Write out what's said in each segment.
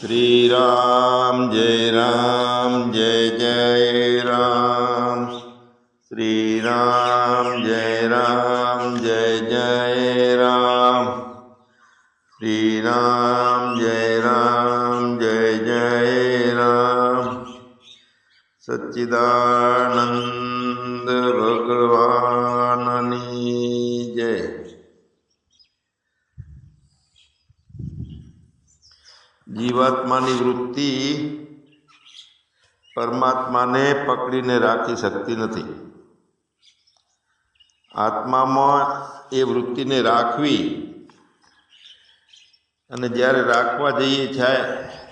श्री राम जय जय राम। श्री राम जय जय राम। श्री राम जय जय राम। सच्चिदानंद भगवाननी जय। जीवात्मानी वृत्ति परमात्माने पकड़ीने राखी सकती नहीं। आत्मामां ए वृत्तिने राखवी अने ज्यारे राखवा जईए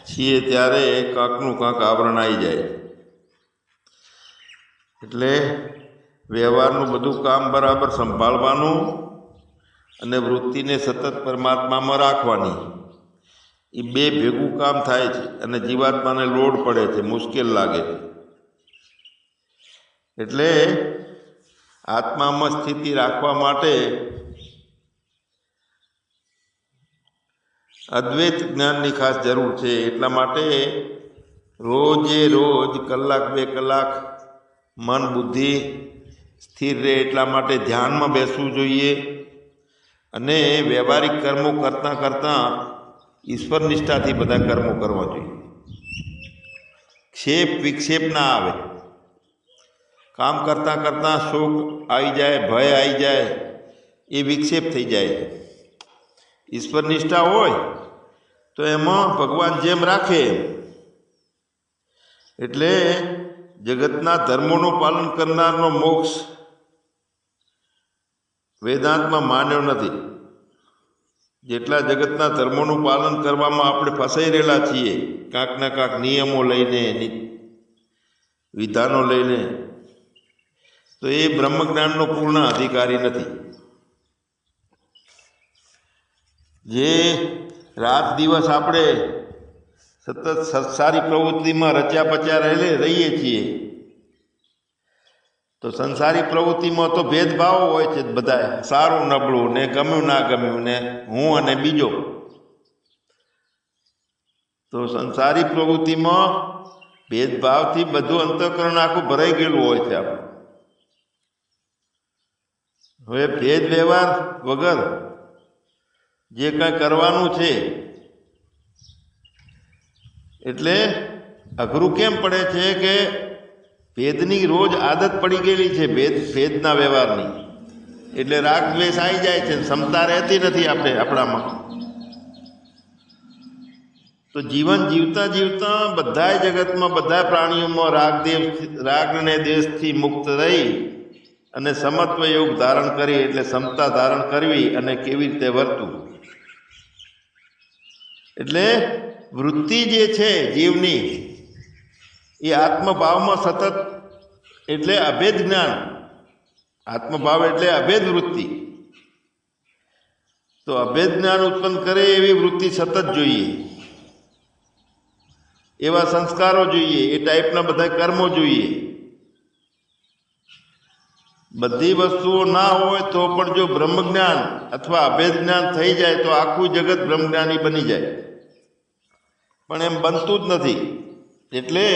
छीए त्यारे कांकनुं कांक आवरण आई जाए। एटले व्यवहारनुं बधुं काम बराबर संभाळवानुं अने वृत्तिने सतत परमात्मामां राखवानी। ये बे भेगू काम थाय छे अने जीवात्माने लोड पड़े छे, मुश्किल लागे छे। एटले आत्मामां स्थिति राखवा माटे अद्वैत ज्ञाननी खास जरूर छे। एटला माटे रोजे रोज कलाक बे कलाक मन बुद्धि स्थिर रहे एटला माटे ध्यानमां बेसवुं जोईए अने व्यवहारिक कर्मों करता करता ईश्वर निष्ठाथी बधा कर्मों करवा जोईए। क्षेप विक्षेप ना आवे। काम करता करता शोक आई जाए, भय आई जाए, ये विक्षेप थई जाए। ईश्वर निष्ठा होय तो एमां भगवान जेम राखे। एटले जगतना धर्मोनुं पालन करनारनो मोक्ष वेदांतमां मान्यो नथी। जेटला जगतना धर्मोनुं पालन करवामां आपणे फसाई रहेला छीए, कांकना कांक नियमों लईने विधानों लईने, तो ये ब्रह्मज्ञाननो पूर्ण अधिकारी नथी। जे रात दिवस आपणे सतत संसारी प्रवृत्तिमां रच्या पच्या रहीए छीए तो संसारी प्रवृत्तिमां तो भेदभाव होय छे बधाय, सारूं नबळुं ने गम्युं ना गम्युं ने हूँ अने बीजो। तो संसारी प्रवृत्तिमां भेदभावथी बधुं अंतःकरण आखुं भराई गયેલું होय छे। आपणे हवे भेद व्यवहार वगर जे कांई करवानुं छे एटले अघरू केम पड़े छे के भेदनी रोज आदत पड़ी गयेली छे। भेदना व्यवहारनी एटले राग द्वेष आई जाए छे, क्षमता रहती नहीं आपणामां। तो जीवन जीवता जीवता बधाय जगतमां बधाय प्राणीओमां राग ने द्वेषथी मुक्त रही अने समत्व योग धारण करी एटले समता धारण करवी अने केवी रीते वर्तવું। एटले वृत्ति जे छे जीवनी ये आत्मभाव में सतत एटले अभेद ज्ञान। आत्मभाव एटले अभेद वृत्ति। तो अभेद ज्ञान उत्पन्न करे एवी वृत्ति सतत जोईए, एवा संस्कारों जोईए, ए टाइपना बधा कर्मों जोईए। बधी वस्तुओं ना होय तो पण जो ब्रह्मज्ञान अथवा अभेद ज्ञान थई जाए तो आखुं जगत ब्रह्मज्ञानी बनी जाए, पण एम बनतुं ज नथी। एटले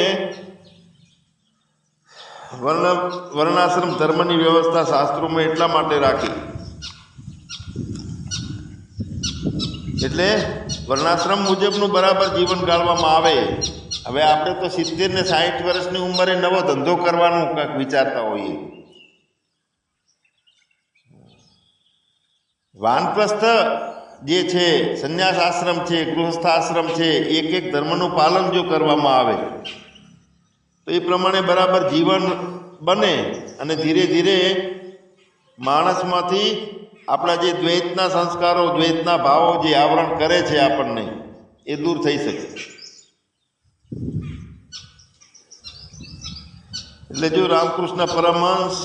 वर्णाश्रम धर्मनी व्यवस्था शास्त्रों में एटला माटे राखी। एटले वर्णाश्रम मुजबनुं बराबर जीवन गाळवामां आवे। हवे आपणे तो 70 ने 60 वर्षनी उंमरे नवो धंधो करवानुं कांईक विचारता होईए। वानप्रस्थ जे छे, संन्यास आश्रम छे, गृहस्थ आश्रम छे, एक एक धर्मनुं पालन जो करवामां आवे तो ये प्रमाणे बराबर जीवन बने अने धीरे धीरे माणसमांथी आपणा जे द्वैतना संस्कारो, द्वैतना भावो जे आवरण करे छे आपणने ए दूर थई शके। એટલે જો રામકૃષ્ણ પરમહંસ,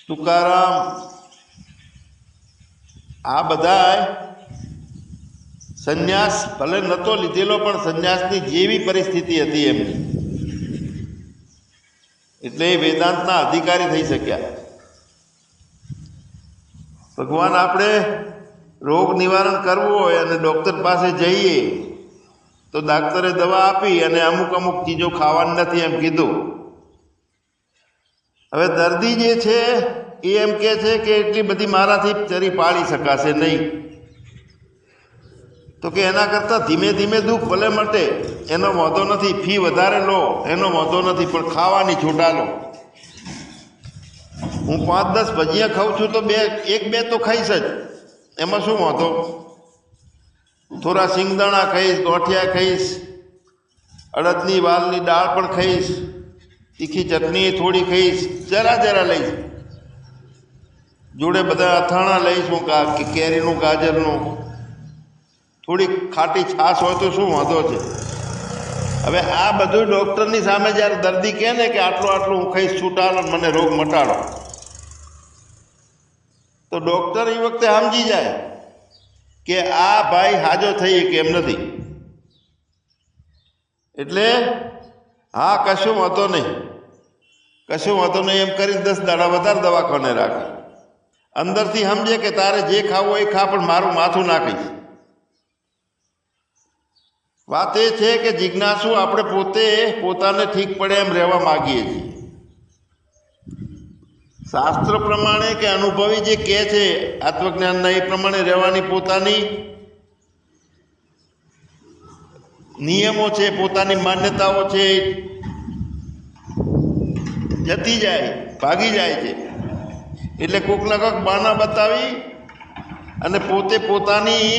તુકારામ आ बधाय संन्यास भले नतो लीधेलो पण संन्यासनी जेवी परिस्थिति हती एमनी एटले वेदांतना अधिकारी थई शक्या। भगवान आपणे रोग निवारण करवुं होय अने डॉक्टर पासे जईए તો ડાક્ટરે દવા આપી અને અમુક અમુક ચીજો ખાવાની નથી એમ કીધું. હવે દર્દી જે છે એ એમ કહે છે કે એટલી બધી મારાથી ચરી પાડી શકાશે નહીં, તો કે એના કરતાં ધીમે ધીમે દુઃખ ભલે મટે એનો વાંધો નથી, ફી વધારે લો એનો વાંધો નથી, પણ ખાવાની છૂટા લો. હું 5-10 ભજીયા ખાઉં છું તો 1-2 તો ખાઈશ જ, એમાં શું વાંધો? થોડા સિંગદાણા ખાઈશ, ગોઠિયા ખાઈશ, અડદની વાલની દાળ પણ ખાઈશ, તીખી ચટણી થોડી ખાઈશ, જરા લઈશ, જોડે બધા અથાણા લઈશ, હું કેરીનું, ગાજરનું, થોડી ખાટી છાશ હોય તો શું વાંધો છે? હવે આ બધું ડૉક્ટરની સામે જ્યારે દર્દી કહે ને કે આટલું હું ખાઈશ છૂટાડો, મને રોગ મટાડો, તો ડૉક્ટર એ વખતે સમજી જાય કે આ ભાઈ હાજો થઈ કે એમ નથી. એટલે હા કશું વાંધો નહીં એમ કરીને 10 દાડા વધારે દવાખાને રાખે. અંદરથી સમજે કે તારે જે ખાવું એ ખા, પણ મારું માથું ના ખાઈશ. વાત એ છે કે જિજ્ઞાસુ આપણે પોતાને ઠીક પડે એમ રહેવા માગીએ છીએ. શાસ્ત્ર પ્રમાણે કે અનુભવી જે કહે છે આત્મજ્ઞાનના, એ પ્રમાણે રહેવાની પોતાની નિયમો છે, પોતાની માન્યતાઓ છે, જતી જાય, ભાગી જાય છે. એટલે કોકના કોક બહાના બતાવી અને પોતાની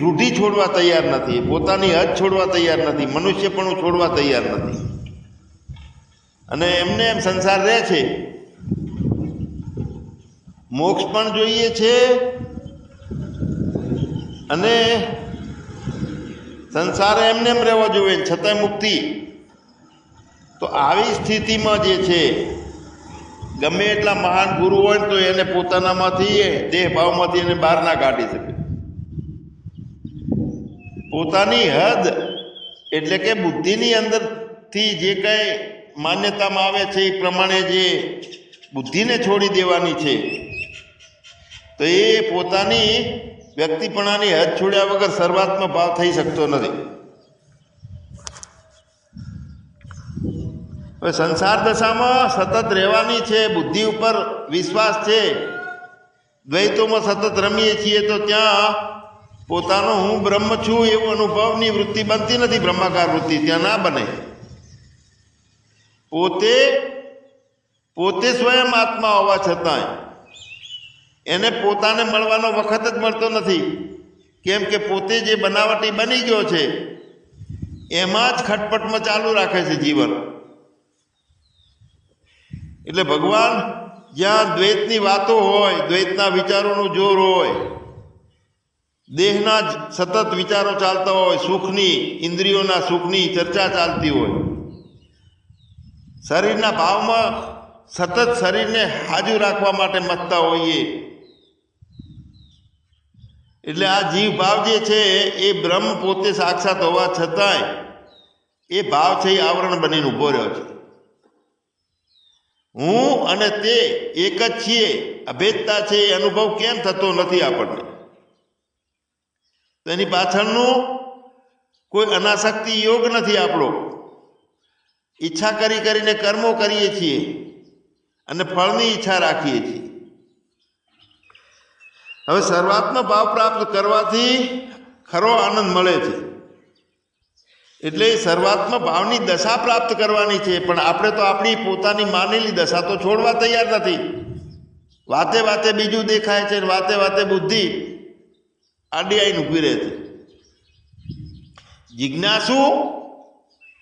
રૂઢિ છોડવા તૈયાર નથી, પોતાની હદ છોડવા તૈયાર નથી, મનુષ્યપણું છોડવા તૈયાર નથી, અને એમને એમ સંસાર રહે છે. મોક્ષ પણ જોઈએ છે અને સંસારે એમને એમ રહેવો જોઈએ, છતાંય મુક્તિ. તો આવી સ્થિતિમાં જે છે ગમે એટલા મહાન ગુરુ હોય ને તો એને પોતાનામાંથી, દેહ ભાવમાંથી એને બહાર ના કાઢી શકે. પોતાની હદ એટલે કે બુદ્ધિની અંદરથી જે કંઈ માન્યતામાં આવે છે એ પ્રમાણે જે બુદ્ધિને છોડી દેવાની છે, તો એ પોતાની વ્યક્તિપણાની હદ છોડ્યા વગર સર્વાત્મ ભાવ થઈ શકતો નથી. હવે સંસાર દશામાં સતત રહેવાની છે, બુદ્ધિ ઉપર વિશ્વાસ છે, દ્વૈતોમાં સતત રમીએ છીએ, તો ત્યાં પોતાનો હું બ્રહ્મ છું એવું અનુભવની વૃત્તિ બનતી નથી. બ્રહ્માકાર વૃત્તિ ત્યાં ના બને. પોતે સ્વયં આત્મા હોવા છતાંય એને પોતાને મળવાનો વખત જ મળતો નથી. કેમ કે પોતે જે બનાવટી બની ગયો છે એમાં જ ખટપટમાં ચાલુ રાખે છે જીવન. એટલે ભગવાન જ્યાં દ્વૈતની વાતો હોય, દ્વૈતના વિચારોનું જોર હોય, દેહના જ સતત વિચારો ચાલતા હોય, સુખની, ઇન્દ્રિયોના સુખની ચર્ચા ચાલતી હોય, શરીરના ભાવમાં સતત શરીરને હાજુ રાખવા માટે મથતા હોઈએ, એટલે આ જીવ ભાવ જે છે એ બ્રહ્મ પોતે સાક્ષાત હોવા છતાંય એ ભાવ છે એ આવરણ બનીને ઊભો રહ્યો છે. હું અને તે એક જ છીએ, અભેદતા છે એ અનુભવ કેમ થતો નથી આપણને? તો એની પાછળનું કોઈ અનાસક્તિ યોગ નથી આપણો. ઈચ્છા કરીને કર્મો કરીએ છીએ અને ફળની ઈચ્છા રાખીએ છીએ. હવે સર્વાત્મ ભાવ પ્રાપ્ત કરવાથી ખરો આનંદ મળે છે. એટલે સર્વાત્મ ભાવની દશા પ્રાપ્ત કરવાની છે, પણ આપણે તો આપણી પોતાની માનેલી દશા તો છોડવા તૈયાર નથી. વાતે બીજું દેખાય છે, વાતે બુદ્ધિ આડી આઈને ઊભી રહે છે. જિજ્ઞાસુ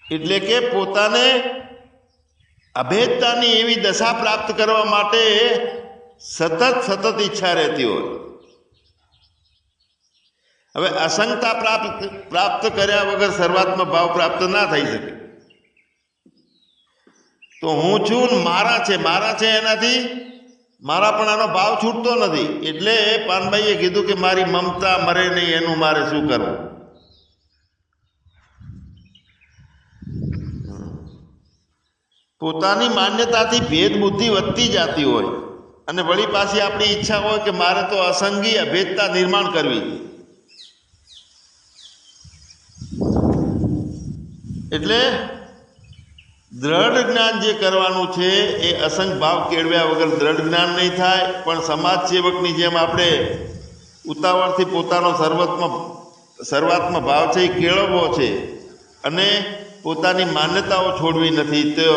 એટલે કે પોતાને અભેદતાની એવી દશા પ્રાપ્ત કરવા માટે સતત ઈચ્છા રહેતી હોય. હવે અસંગતા પ્રાપ્ત કર્યા વગર સર્વાત્મ ભાવ પ્રાપ્ત ના થઈ શકે. તો હું છું ને મારા છે એનાથી મારાપણાનો ભાવ છૂટતો નથી. એટલે પાનભાઈએ કીધું કે મારી મમતા મરે નહીં, એનું મારે શું કરવું? પોતાની માન્યતાથી ભેદ બુદ્ધિ વધતી જતી હોય અને વળી પાછી આપણી ઈચ્છા હોય કે મારે તો અસંગી અભેદતા નિર્માણ કરવી. એટલે દ્રઢ જ્ઞાન જે કરવાનું છે એ અસંગ ભાવ કેળવ્યા વગર દ્રઢ જ્ઞાન નહીં થાય. પણ સમાજ સેવકની જેમ આપણે ઉતાવળથી પોતાનો સર્વાત્મ ભાવ છે એ કેળવવો છે અને પોતાની માન્યતાઓ છોડવી નથી, તો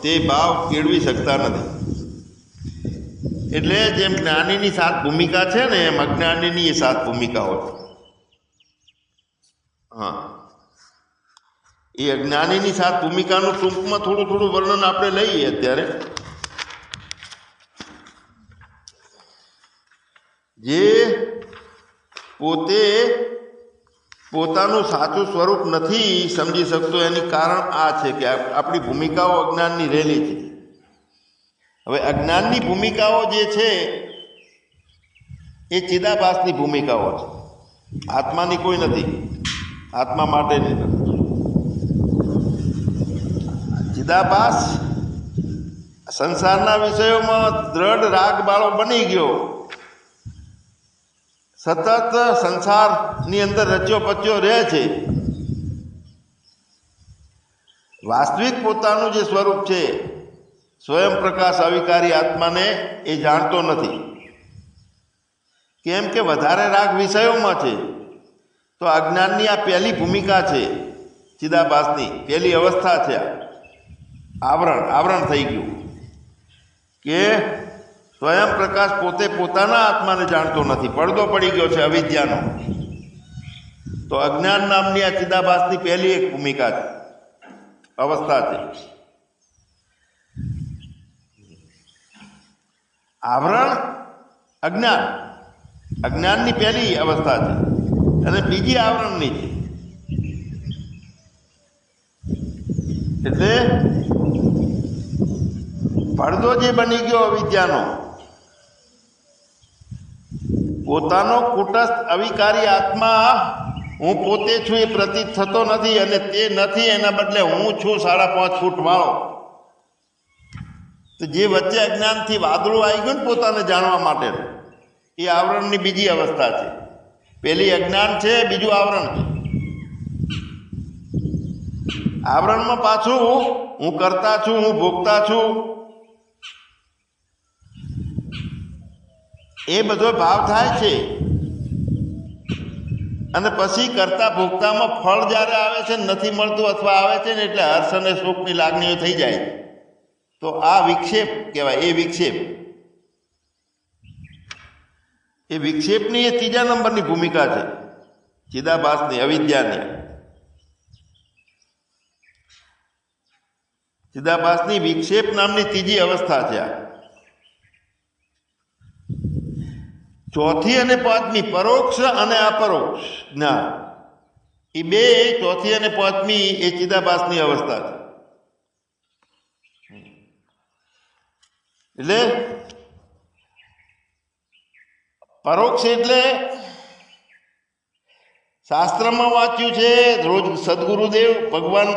તે ભાવ કેળવી શકતા નથી. એટલે જેમ જ્ઞાનીની 7 ભૂમિકા છે ને, એમ અજ્ઞાનીની એ 7 ભૂમિકાઓ છે. હા, એ અજ્ઞાનીની 7 ભૂમિકાનું ટૂંકમાં થોડું વર્ણન આપણે લઈએ. અત્યારે જે પોતે પોતાનું સાચું સ્વરૂપ નથી સમજી શકતો, એનું કારણ આ છે કે આપણી ભૂમિકાઓ અજ્ઞાનની રહેલી છે. હવે અજ્ઞાનની ભૂમિકાઓ જે છે એ ચિદાભાસની ભૂમિકાઓ છે, આત્માની કોઈ નથી, આત્મા માટેની નથી. ચિદાભાસ સંસારના વિષયોમાં દ્રઢ રાગબાળો બની ગયો, સતત સંસારની અંદર રચ્યો પચ્યો રહે છે. વાસ્તવિક પોતાનું જે સ્વરૂપ છે, સ્વયં પ્રકાશ અવિકારી આત્માને એ જાણતો નથી. કેમ કે વધારે રાગ વિષયોમાં છે. તો અજ્ઞાનની આ પહેલી ભૂમિકા છે, ચિદાભાસની પહેલી અવસ્થા છે. આવરણ થઈ ગયું કે સ્વયં પ્રકાશ પોતે પોતાના આત્માને જાણતો નથી, પડદો પડી ગયો છે અવિદ્યાનો. તો અજ્ઞાન નામની આ ચિદાભાસની પહેલી એક ભૂમિકા છે, અવસ્થા છે. આવરણ અજ્ઞાનની પહેલી અવસ્થા છે અને બીજી આવરણની છે. એટલે પડદો જે બની ગયો અવિદ્યાનો, પોતાનો કુટસ્થ અવિકારી આત્મા હું પોતે છું એ પ્રતીત થતો નથી, અને તે નથી, એના બદલે હું છું 5.5 ફૂટ વાળો. તો જે વચ્ચે અજ્ઞાનથી વાદળું આવી ગયું ને પોતાને જાણવા માટે, એ આવરણની બીજી અવસ્થા છે. પહેલી અજ્ઞાન છે, બીજું આવરણ છે. આવરણમાં પાછું હું કરતા છું, હું ભોગતા છું, એ બધો ભાવ થાય છે. અને પછી કરતા ભોગતામાં ફળ જ્યારે આવે છે, નથી મળતું અથવા આવે છે ને, એટલે હર્ષ અને શોકની લાગણીઓ થઈ જાય. તો આ વિક્ષેપ કહેવાય. એ વિક્ષેપની એ 3જા નંબરની ભૂમિકા છે, ચિદાભાસની, અવિદ્યાની. ચિદાભાસની વિક્ષેપ નામની 3જી અવસ્થા છે. આ 4થી અને 5મી પરોક્ષ અને અપરોક્ષ જ્ઞાન, એ બે 4થી અને 5મી એ ચિદાભાસની અવસ્થા છે. એટલે પરોક્ષ એટલે શાસ્ત્રમાં વાંચ્યું છે, રોજ સદગુરુદેવ ભગવાન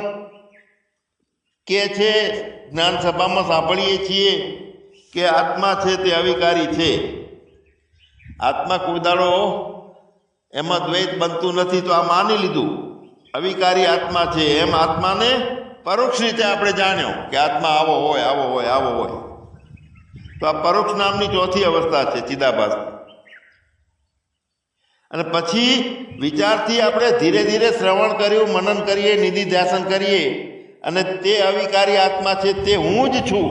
કે છે, જ્ઞાન સભામાં સાંભળીએ છીએ કે આત્મા છે તે અવિકારી છે. આત્મા કોઈ દાડો એમાં દ્વૈત બનતું નથી. તો આ માની લીધું અવિકારી આત્મા છે. એમ આત્માને પરોક્ષ રીતે આપણે જાણ્યો કે આત્મા આવો હોય, આવો હોય, આવો હોય. તો આ પરોક્ષ નામની 4થી અવસ્થા છે ચિદાભાસ. અને પછી વિચારથી આપણે ધીરે ધીરે શ્રવણ કર્યું, મનન કરીએ, નિધિધ્યાસન કરીએ, અને તે અવિકારી આત્મા છે તે હું જ છું,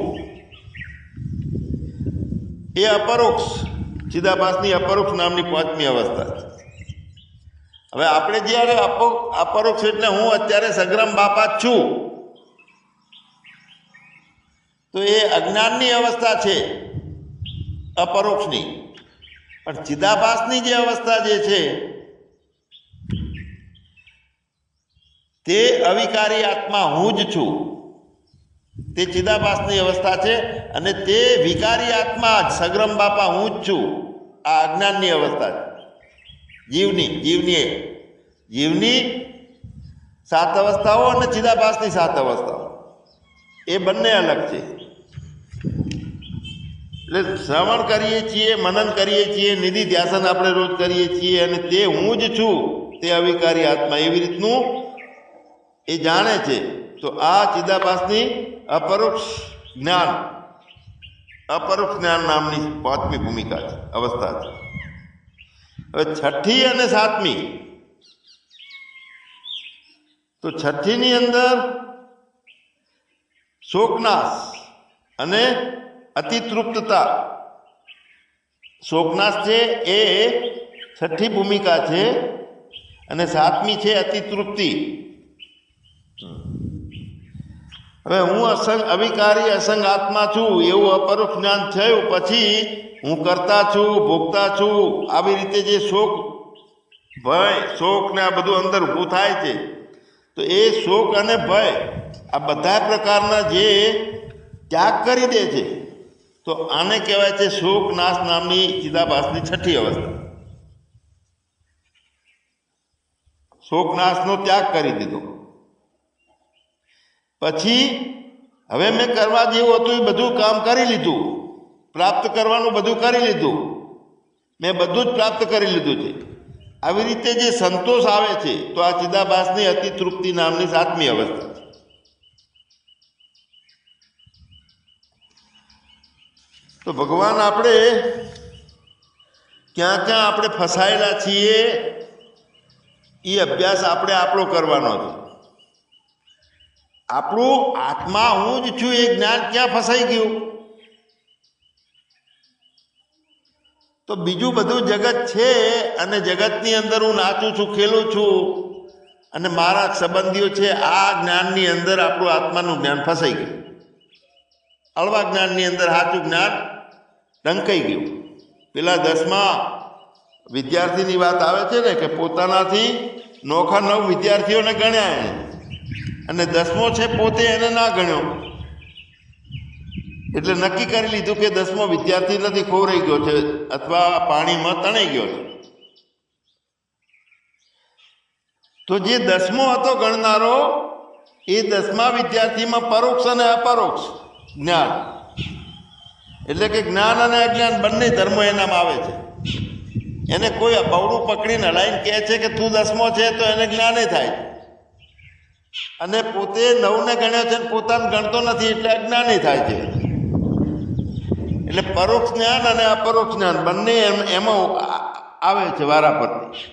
એ અપરોક્ષ ચિદાભાસની અપરોક્ષ નામની 5મી અવસ્થા છે. હવે આપણે જ્યારે અપરોક્ષ એટલે હું અત્યારે સગ્રામ બાપા જ છું, તો એ અજ્ઞાનની અવસ્થા છે, અપરોક્ષની. પણ ચિદાભાસની જે અવસ્થા જે છે તે અવિકારી આત્મા હું જ છું, તે ચિદાભાસની અવસ્થા છે. અને તે વિકારી આત્મા જ સગ્રમ બાપા હું જ છું, આ અજ્ઞાનની અવસ્થા છે. જીવની 7 અવસ્થાઓ અને ચિદાભાસની 7 અવસ્થાઓ, એ બંને અલગ છે. એટલે શ્રવણ કરીએ છીએ, મનન કરીએ છીએ, નિધિ ધ્યાસન આપણે રોજ કરીએ છીએ, અને તે હું જ છું, તે અવિકારી આત્મા. એવી રીતનું એ જાણે છે. તો આ ચિદાભાસની અપરોક્ષ જ્ઞાન નામની પાંચમી ભૂમિકા છે, અવસ્થા છે. હવે છઠ્ઠી અને સાતમી, તો છઠ્ઠીની અંદર શોકનાશ અને અતિતૃપ્તતા. શોકનાશ છે એ છઠ્ઠી ભૂમિકા છે અને સાતમી છે અતિતૃપ્તિ. હવે હું અવિકારી અસંગ આત્મા છું એવું અપરોક્ષ જ્ઞાન થયું પછી હું કરતા છું, ભોગતા છું, આવી રીતે જે શોક, ભય, શોક ને આ બધું અંદર ઊભું થાય છે, તો એ શોક અને ભય આ બધા પ્રકારના જે ત્યાગ કરી દે છે, તો આને કહેવાય છે શોક નાશ નામની ચિદાભાસની છઠ્ઠી અવસ્થા. શોક નાશનો ત્યાગ કરી દીધો. પછી હવે મેં કરવા જેવું હતું એ બધું કામ કરી લીધું, પ્રાપ્ત કરવાનું બધું કરી લીધું, મેં બધું જ પ્રાપ્ત કરી લીધું છે. આવી રીતે જે સંતોષ આવે છે, તો આ ચિદાભાસની અતિતૃપ્તિ નામની સાતમી અવસ્થા છે. તો ભગવાન આપણે ક્યાં ક્યાં આપણે ફસાયેલા છીએ એ અભ્યાસ આપણે આપણો કરવાનો છે. આપણું આત્મા હું જ છું એ જ્ઞાન ક્યાં ફસાઈ ગયું? તો બીજું બધું જગત છે અને જગતની અંદર હું નાચું છું, ખેલું છું અને મારા સંબંધીઓ છે, આ જ્ઞાનની અંદર આપણું આત્માનું જ્ઞાન ફસાઈ ગયું. હળવા જ્ઞાનની અંદર સાચું જ્ઞાન ડંકાઈ ગયું. પેલા 10મા વિદ્યાર્થીની વાત આવે છે ને કે પોતાનાથી નોખા 9 વિદ્યાર્થીઓને ગણ્યા એને, અને 10મો છે પોતે એને ના ગણ્યો, એટલે નક્કી કરી લીધું કે 10મો વિદ્યાર્થી નથી, ખોવાઈ ગયો છે અથવા પાણીમાં તણાઈ ગયો છે. તો જે 10મો હતો ગણનારો, એ 10મા વિદ્યાર્થીમાં પરોક્ષ અને અપરોક્ષ જ્ઞાન, એટલે કે જ્ઞાન અને અજ્ઞાન બંને ધર્મો એનામાં આવે છે. એને કોઈ બવડું પકડીને હલાઈને કહે છે કે તું 10મો છે, તો એને જ્ઞાને થાય, અને પોતે 9ને ગણ્યો છે પોતાને ગણતો નથી એટલે અજ્ઞાની થાય છે. એટલે પરોક્ષ જ્ઞાન અને અપરોક્ષ જ્ઞાન બંને એમાં આવે છે વારા પરથી.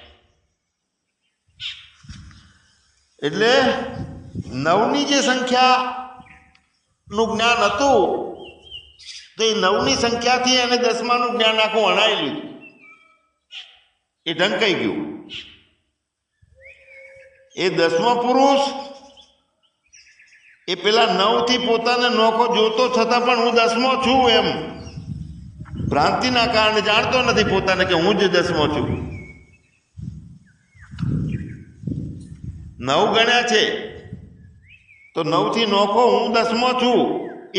એટલે 9ની જે સંખ્યાનું જ્ઞાન હતું, તો એ 9ની સંખ્યાથી એને 10માનું જ્ઞાન આખું અણાઈ લીધું, એ ઢંકાઈ ગયું. એ 10મો પુરુષ એ પેલા 9થી પોતાને નોખો જોતો છતાં પણ હું 10મો છું એમ ભ્રાંતિના કારણે જાણતો નથી પોતાને કે હું જ 10મો છું. 9 ગણ્યા છે તો 9થી નોખો હું 10મો છું,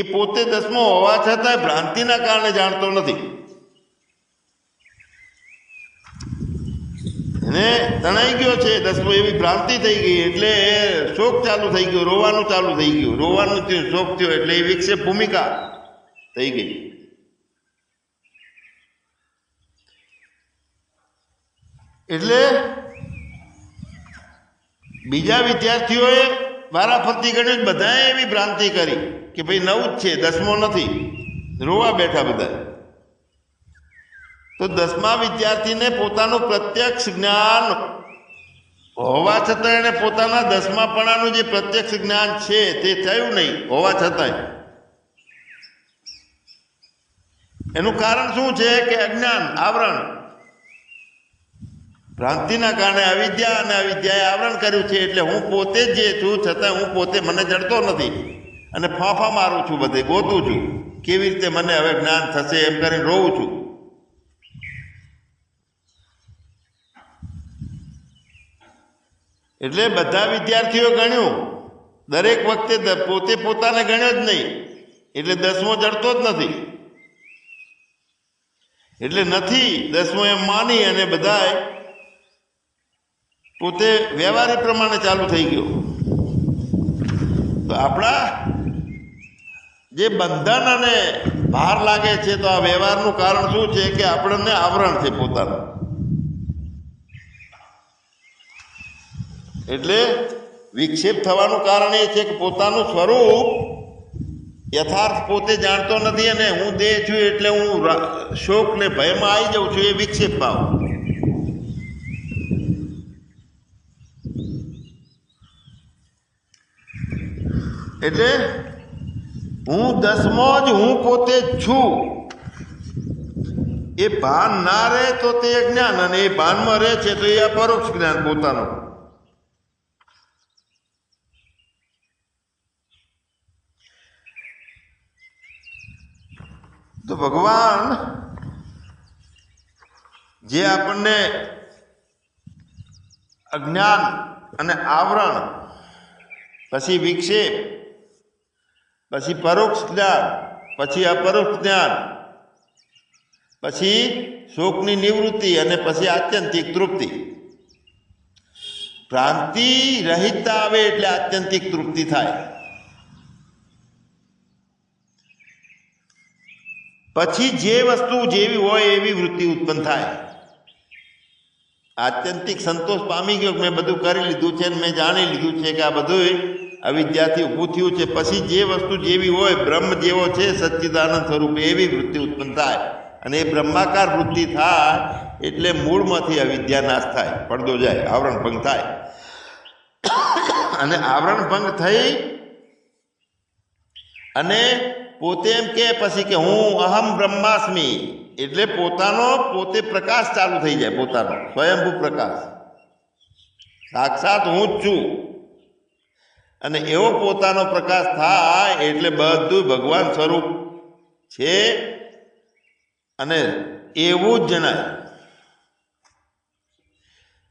એ પોતે 10મો હોવા છતાં ભ્રાંતિના કારણે જાણતો નથી. એને તણાઈ ગયો છે 10મો, એવી ભ્રાંતિ થઈ ગઈ એટલે શોક ચાલુ થઈ ગયો, રોવાનું ચાલુ થઈ ગયું, રોવાનું થયું, શોક થયો એટલે એ વિક્ષેપ ભૂમિકા થઈ ગઈ. એટલે બીજા વિદ્યાર્થીઓએ વારાફરતી ગણ્યું, બધાએ એવી ભ્રાંતિ કરી કે ભાઈ 9 જ છે, 10મો નથી, રોવા બેઠા બધા. તો 10મા વિદ્યાર્થીને પોતાનું પ્રત્યક્ષ જ્ઞાન હોવા છતાં એને પોતાના 10માપણાનું જે પ્રત્યક્ષ જ્ઞાન છે તે થયું નહીં હોવા છતાંય. એનું કારણ શું છે કે અજ્ઞાન, આવરણ, ભ્રાંતિના કારણે અવિદ્યા, અને અવિદ્યાએ આવરણ કર્યું છે. એટલે હું પોતે જ જે છું છતાં હું પોતે મને જડતો નથી અને ફાંફા મારું છું, બધે ગોતું છું કેવી રીતે મને હવે જ્ઞાન થશે એમ કરીને રોવું છું. એટલે બધા વિદ્યાર્થીઓ ગણ્યું, દરેક વખતે પોતે પોતાને ગણ્યો જ નહીં, એટલે 10મો જડતો જ નથી. એટલે નથી 10મો એમ માની અને બધાએ પોતે વ્યવહારિક પ્રમાણે ચાલુ થઈ ગયો. તો આપણા જે બંધન અને ભાર લાગે છે, તો આ વ્યવહારનું કારણ શું છે કે આપણને આવરણ છે પોતાનું. એટલે વિક્ષેપ થવાનું કારણ એ છે કે પોતાનું સ્વરૂપ યથાર્થ પોતે જાણતો નથી અને હું દેહ છું એટલે હું શોક ને ભયમાં આવી જાઉં છું, એ વિક્ષેપ ભાવ. એટલે હું દસમો જ હું પોતે જ છું એ ભાન ના રહે તો તે જ્ઞાન, અને એ ભાનમાં રહે છે તો એ અપરોક્ષ જ્ઞાન પોતાનું. તો ભગવાન જે આપણને અજ્ઞાન અને આવરણ, પછી વિક્ષેપ, પછી પરોક્ષ જ્ઞાન, પછી અપરોક્ષ જ્ઞાન, પછી શોકની નિવૃત્તિ અને પછી આત્યંતિક તૃપ્તિ. ભ્રાંતિ રહિતતા આવે એટલે આત્યંતિક તૃપ્તિ થાય. પછી જે વસ્તુ જેવી હોય એવી વૃત્તિ ઉત્પન્ન થાય. આત્યંતિક સંતોષ પામી ગયો, મેં બધું કરી લીધું છે, મેં જાણી લીધું છે કે આ બધું અવિદ્યાથી ઊભું થયું છે. પછી જે વસ્તુ જેવી હોય, બ્રહ્મ જેવો છે સચ્ચિદાનંદ સ્વરૂપે, એવી વૃત્તિ ઉત્પન્ન થાય. અને એ બ્રહ્માકાર વૃત્તિ થાય એટલે મૂળમાંથી અવિદ્યા નાશ થાય, પડદો જાય, આવરણ ભંગ થાય. અને આવરણ ભંગ થઈ અને પોતે એમ કે પછી કે હું અહમ બ્રહ્માસ્મિ, એટલે પોતે પ્રકાશ ચાલુ થઈ જાય, પોતાનો સ્વયંભૂ પ્રકાશ, સાક્ષાત હું જ છું. અને એવો પોતાનો પ્રકાશ થાય એટલે બધું ભગવાન સ્વરૂપ છે અને એવું જ જણાય.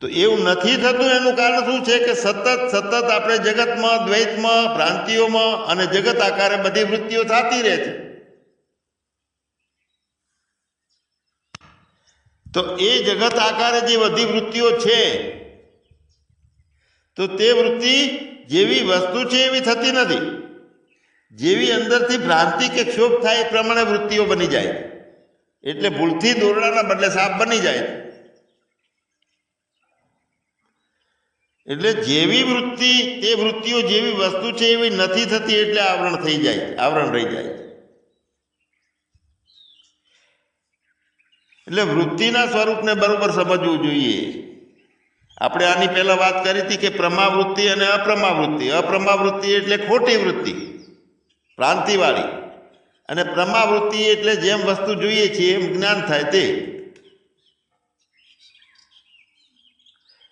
તો એવું નથી થતું એનું કારણ શું છે કે સતત આપણે જગતમાં, દ્વૈતમાં, ભ્રાંતિઓમાં અને જગત આકારે બધી વૃત્તિઓ થતી રહે છે. તો એ જગત આકારે જે બધી વૃત્તિઓ છે તો તે વૃત્તિ જેવી વસ્તુ છે એવી થતી નથી. જેવી અંદરથી ભ્રાંતિ કે ક્ષોભ થાય એ પ્રમાણે વૃત્તિઓ બની જાય. એટલે ભૂલથી દોરડાના બદલે સાપ બની જાય. એટલે જેવી વૃત્તિ, તે વૃત્તિઓ જેવી વસ્તુ છે એવી નથી થતી, એટલે આવરણ થઈ જાય, આવરણ રહી જાય. એટલે વૃત્તિના સ્વરૂપને બરોબર સમજવું જોઈએ. આપણે આની પહેલા વાત કરી હતી કે પ્રમાવૃત્તિ અને અપ્રમાવૃત્તિ. અપ્રમાવૃત્તિ એટલે ખોટી વૃત્તિ, ભ્રાંતિવાળી, અને પ્રમાવૃત્તિ એટલે જેમ વસ્તુ જોઈએ છીએ એમ જ્ઞાન થાય તે.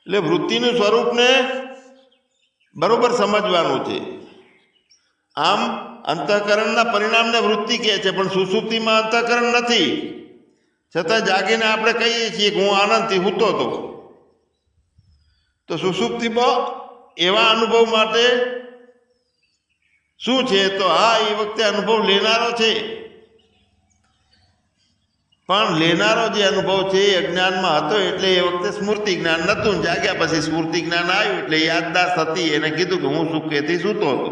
એટલે વૃત્તિનું સ્વરૂપને બરોબર સમજવાનું છે. આમ અંતઃકરણના પરિણામને વૃત્તિ કહે છે, પણ સુષુપ્તિમાં અંતઃકરણ નથી. છતાં જાગીને આપણે કહીએ છીએ કે હું આનંદથી સૂતો હતો. તો સુષુપ્તિમાં એવા અનુભવ માટે શું છે? તો હા, એ વખતે અનુભવ લેનારો છે, પણ લેનારો જે અનુભવ છે એ અજ્ઞાનમાં હતો એટલે એ વખતે સ્મૃતિ જ્ઞાન નહોતું. જાગ્યા પછી સ્મૃતિ જ્ઞાન આવ્યું એટલે યાદદાસ્ત હતી, એને કીધું કે હું સુખેથી સૂતો હતો.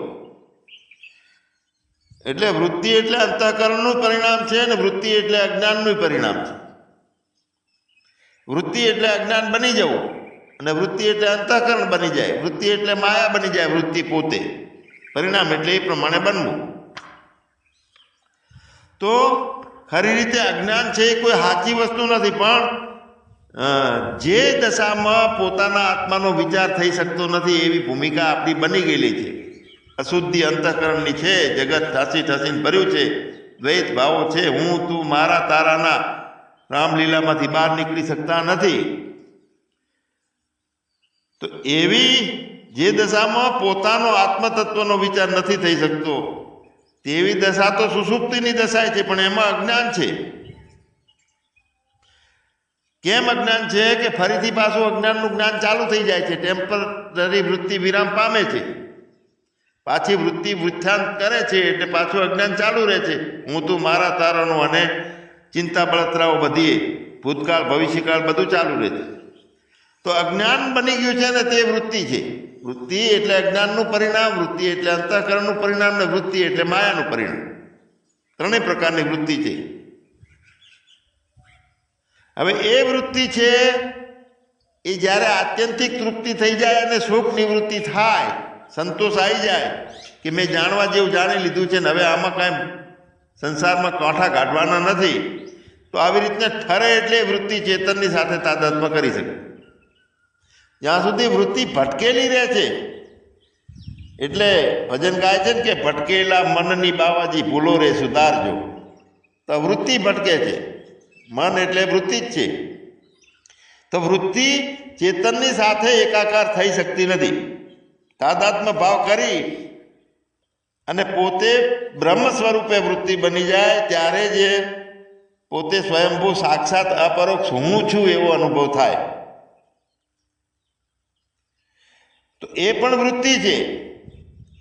એટલે વૃત્તિ એટલે અંતઃકરણનું પરિણામ છે અને વૃત્તિ એટલે અજ્ઞાનનું પરિણામ છે. વૃત્તિ એટલે અજ્ઞાન બની જવું અને વૃત્તિ એટલે અંતઃકરણ બની જાય. વૃત્તિ એટલે માયા બની જાય, વૃત્તિ પોતે પરિણામ એટલે એ પ્રમાણે બનવું. તો ખરી રીતે અજ્ઞાન છે એ કોઈ સાચી વસ્તુ નથી, પણ જે દશામાં પોતાના આત્માનો વિચાર થઈ શકતો નથી એવી ભૂમિકા આપણી બની ગયેલી છે. અશુદ્ધિ અંતઃકરણની છે, જગત ઠાસી ઠાસીને ભર્યું છે, દ્વૈત ભાવો છે, હું તું મારા તારાના રામલીલામાંથી બહાર નીકળી શકતા નથી. તો એવી જે દશામાં પોતાનો આત્મતત્વનો વિચાર નથી થઈ શકતો તેવી દશા તો સુષુપ્તિની દશા છે, પણ એમાં અજ્ઞાન છે. કેમ અજ્ઞાન છે? કે ફરીથી પાછું અજ્ઞાનનું જ્ઞાન ચાલુ થઈ જાય છે. ટેમ્પરરી વૃત્તિ વિરામ પામે છે, પાછી વૃત્તિ વૃત્થાંત કરે છે એટલે પાછું અજ્ઞાન ચાલુ રહે છે. હું તું મારા તારાનું અને ચિંતા બળતરાઓ બધી ભૂતકાળ ભવિષ્યકાળ બધું ચાલુ રહે છે. તો અજ્ઞાન બની ગયું છે ને તે વૃત્તિ છે. વૃત્તિ એટલે અજ્ઞાનનું પરિણામ, વૃત્તિ એટલે અંતઃકરણનું પરિણામ, ને વૃત્તિ એટલે માયાનું પરિણામ. ત્રણેય પ્રકારની વૃત્તિ છે. હવે એ વૃત્તિ છે એ જ્યારે આત્યંતિક તૃપ્તિ થઈ જાય અને શોક નિવૃત્તિ થાય, સંતોષ આવી જાય કે મેં જાણવા જેવું જાણી લીધું છે ને હવે આમાં કાંઈ સંસારમાં કાંઠા કાઢવાના નથી, તો આવી રીતના ઠરે એટલે વૃત્તિ ચેતનની સાથે તાદાત્મ્ય કરી શકે. જ્યાં સુધી વૃત્તિ ભટકેલી રહે છે, એટલે ભજન ગાય છે ને કે ભટકેલા મનની બાવાજી ભૂલો રે સુધારજો. તો વૃત્તિ ભટકે છે, મન એટલે વૃત્તિ જ છે. તો વૃત્તિ ચેતનની સાથે એકાકાર થઈ શકતી નથી. તાદાત્મ્ય ભાવ કરી અને પોતે બ્રહ્મ સ્વરૂપે વૃત્તિ બની જાય ત્યારે જ પોતે સ્વયંભૂ સાક્ષાત અપરોક્ષ હું છું એવો અનુભવ થાય. તો એ પણ વૃત્તિ છે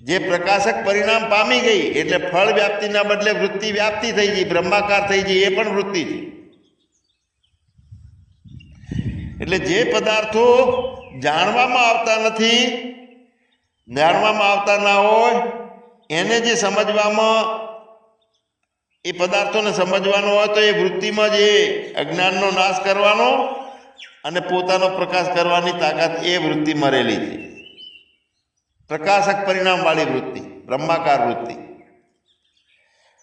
જે પ્રકાશક પરિણામ પામી ગઈ, એટલે ફળ વ્યાપ્તિના બદલે વૃત્તિ વ્યાપ્તિ થઈ ગઈ, બ્રહ્માકાર થઈ ગઈ, એ પણ વૃત્તિ છે. એટલે જે પદાર્થો જાણવામાં આવતા નથી, જાણવામાં આવતા ના હોય એને જે સમજવામાં, એ પદાર્થોને સમજવાનો હોય તો એ વૃત્તિમાં જ એ અજ્ઞાનનો નાશ કરવાનો અને પોતાનો પ્રકાશ કરવાની તાકાત એ વૃત્તિમાં રહેલી છે. પ્રકાશક પરિણામવાળી વૃત્તિ, બ્રહ્માકાર વૃત્તિ.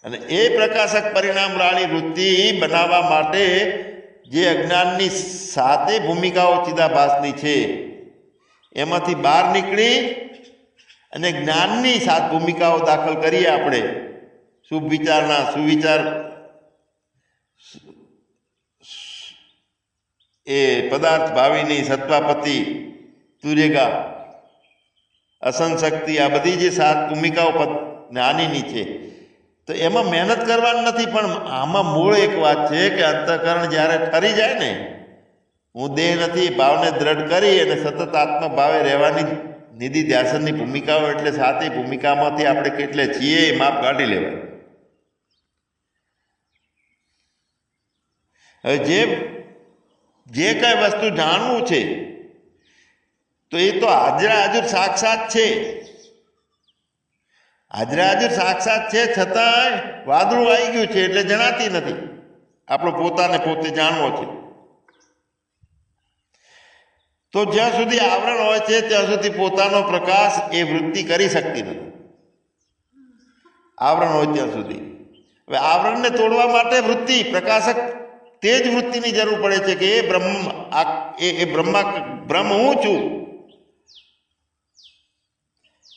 અને એ પ્રકાશક પરિણામવાળી વૃત્તિ બનાવવા માટે જે અજ્ઞાનની સાતે ભૂમિકાઓ ચિદાભાસની છે એમાંથી બહાર નીકળી અને જ્ઞાનની 7 ભૂમિકાઓ દાખલ કરીએ આપણે. શુભ વિચારના, સુવિચાર, એ પદાર્થ ભાવિની, સત્વાપતિ, તુર્યગા, અસંશક્તિ, આ બધી જે 7 ભૂમિકાઓ જ્ઞાનીની છે, તો એમાં મહેનત કરવાની નથી. પણ આમાં મૂળ એક વાત છે કે અંતઃકરણ જ્યારે ઠરી જાય ને, હું દેહ નથી ભાવને દ્રઢ કરી અને સતત આત્મભાવે રહેવાની નિધિ ધ્યાસનની ભૂમિકાઓ, એટલે 7 ભૂમિકામાંથી આપણે કેટલે છીએ એ માપ કાઢી લેવાય. હવે જે કઈ વસ્તુ જાણવું છે તો એ તો હાજરા હાજર સાક્ષાત છે. હાજરા હાજર સાક્ષાત છે, છતાંય વાદળું આવી ગયું છે એટલે જણાતી નથી. આપણો પોતાને પોતે જાણવો છે. તો જ્યાં સુધી આવરણ હોય છે ત્યાં સુધી પોતાનો પ્રકાશ એ વૃત્તિ કરી શકતી નથી. આવરણ હોય ત્યાં સુધી. હવે આવરણને તોડવા માટે વૃત્તિ, પ્રકાશક, તે જ વૃત્તિની જરૂર પડે છે કે એ બ્રહ્મ હું છું.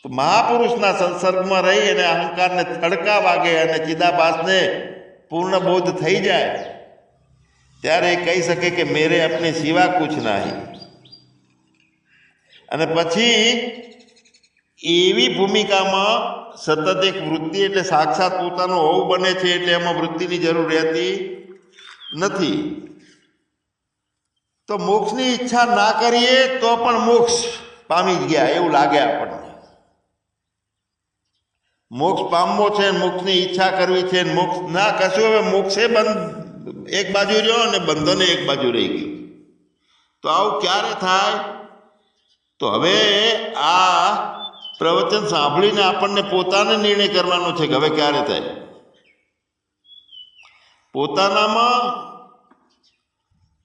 તો મહાપુરુષના સંસર્ગમાં રહી અને અહંકારને થડકા વાગે અને ચિદાભાસને પૂર્ણ બોધ થઈ જાય ત્યારે એ કહી શકે કે મેરે અપને સિવા કુછ નહીં. અને પછી એવી ભૂમિકામાં સતત એક વૃત્તિ એટલે સાક્ષાત પોતાનું હોવું બને છે, એટલે એમાં વૃત્તિની જરૂર રહેતી નથી. તો મોક્ષની ઈચ્છા ના કરીએ તો પણ મોક્ષ પામી જ ગયા એવું લાગે આપણને. મોક્ષ પામવો છે, મોક્ષની ઈચ્છા કરવી છે, મોક્ષ ના કશું. હવે મોક્ષે એક બાજુ રહ્યો અને બંધને એક બાજુ રહી ગયું. તો આવું ક્યારે થાય? તો હવે આ પ્રવચન સાંભળીને આપણને પોતાને નિર્ણય કરવાનો છે કે હવે ક્યારે થાય. પોતાનામાં,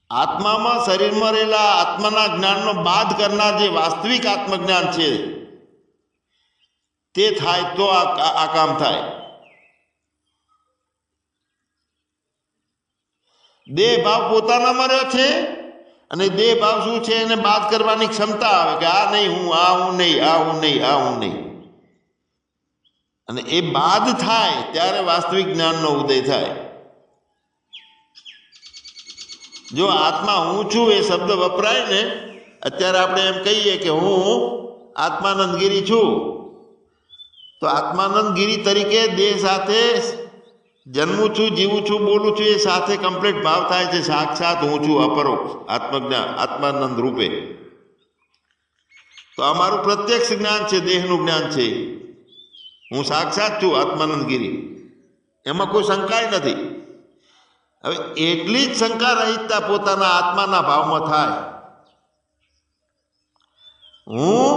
આત્મામાં, શરીરમાં રહેલા આત્માના જ્ઞાનનો બાદ કરનાર જે વાસ્તવિક આત્મજ્ઞાન છે તે થાય તો આ કામ થાય. દેહ ભાવ પોતાનામાં રહ્યો છે અને દેહ ભાવ શું છે એને બાદ કરવાની ક્ષમતા આવે કે આ નહીં હું, આ હું નહીં, આ હું નહીં, આ હું નહીં. અને એ બાદ થાય ત્યારે વાસ્તવિક જ્ઞાનનો ઉદય થાય. જો આત્મા હું છું એ શબ્દ વપરાય ને, અત્યારે આપણે એમ કહીએ કે હું આત્માનંદગીરી છું, તો આત્માનંદગીરી તરીકે દેહ સાથે જન્મું છું, જીવું છું, બોલું છું, એ સાથે કમ્પ્લીટ ભાવ થાય છે સાક્ષાત હું છું અપરોક્ષ આત્મજ્ઞાન, આત્માનંદ રૂપે. તો આ મારું પ્રત્યક્ષ જ્ઞાન છે, દેહનું જ્ઞાન છે. હું સાક્ષાત છું આત્માનંદગીરી, એમાં કોઈ શંકા નથી. હવે એટલી જ શંકા રહિતતા પોતાના આત્માના ભાવમાં થાય. હું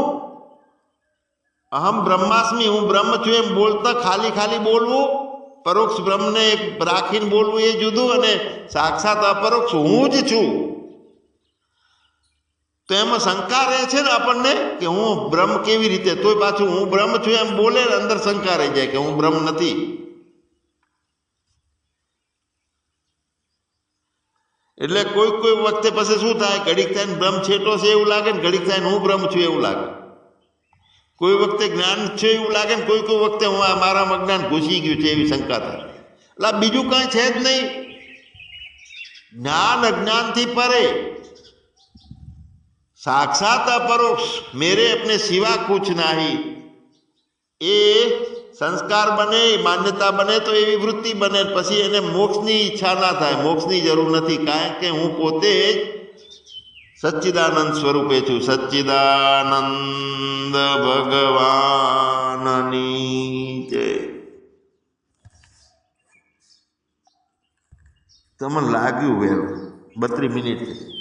અહમ બ્રહ્માસ્મિ, હું બ્રહ્મ છું એમ બોલતા ખાલી બોલવું, પરોક્ષ બ્રહ્મને રાખીને બોલવું એ જુદું, અને સાક્ષાત અપરોક્ષ હું જ છું તો એમાં શંકા રહે છે ને આપણને કે હું બ્રહ્મ કેવી રીતે, તોય પાછું હું બ્રહ્મ છું એમ બોલે ને અંદર શંકા રહી જાય કે હું બ્રહ્મ નથી. એટલે કોઈ વખતે પછી શું થાય, ઘડીક થાય બ્રહ્મ છેટો છે એવું લાગે ને ઘડીક થાય હું બ્રહ્મ છું એવું લાગે. કોઈ વખતે જ્ઞાન છે એવું લાગે ને કોઈ વખતે હું મારામાં અજ્ઞાન ઘૂસી ગયું છે એવી શંકા થાય. એટલે બીજું કાંઈ છે જ નહીં. જ્ઞાન અજ્ઞાનથી પરે, साक्षात अपरोक्ष मेरे अपने सिवा कुछ नहीं. એ સંસ્કાર બને, માન્યતા બને તો એવી વૃત્તિ બને, પછી એને મોક્ષની ઈચ્છા ના થાય, મોક્ષની જરૂર નથી, કારણ કે હું પોતે જ સચ્ચિદાનંદ સ્વરૂપે છું. સચ્ચિદાનંદ ભગવાનની જય. તમને લાગ્યું વેલ 32 મિનિટ છે.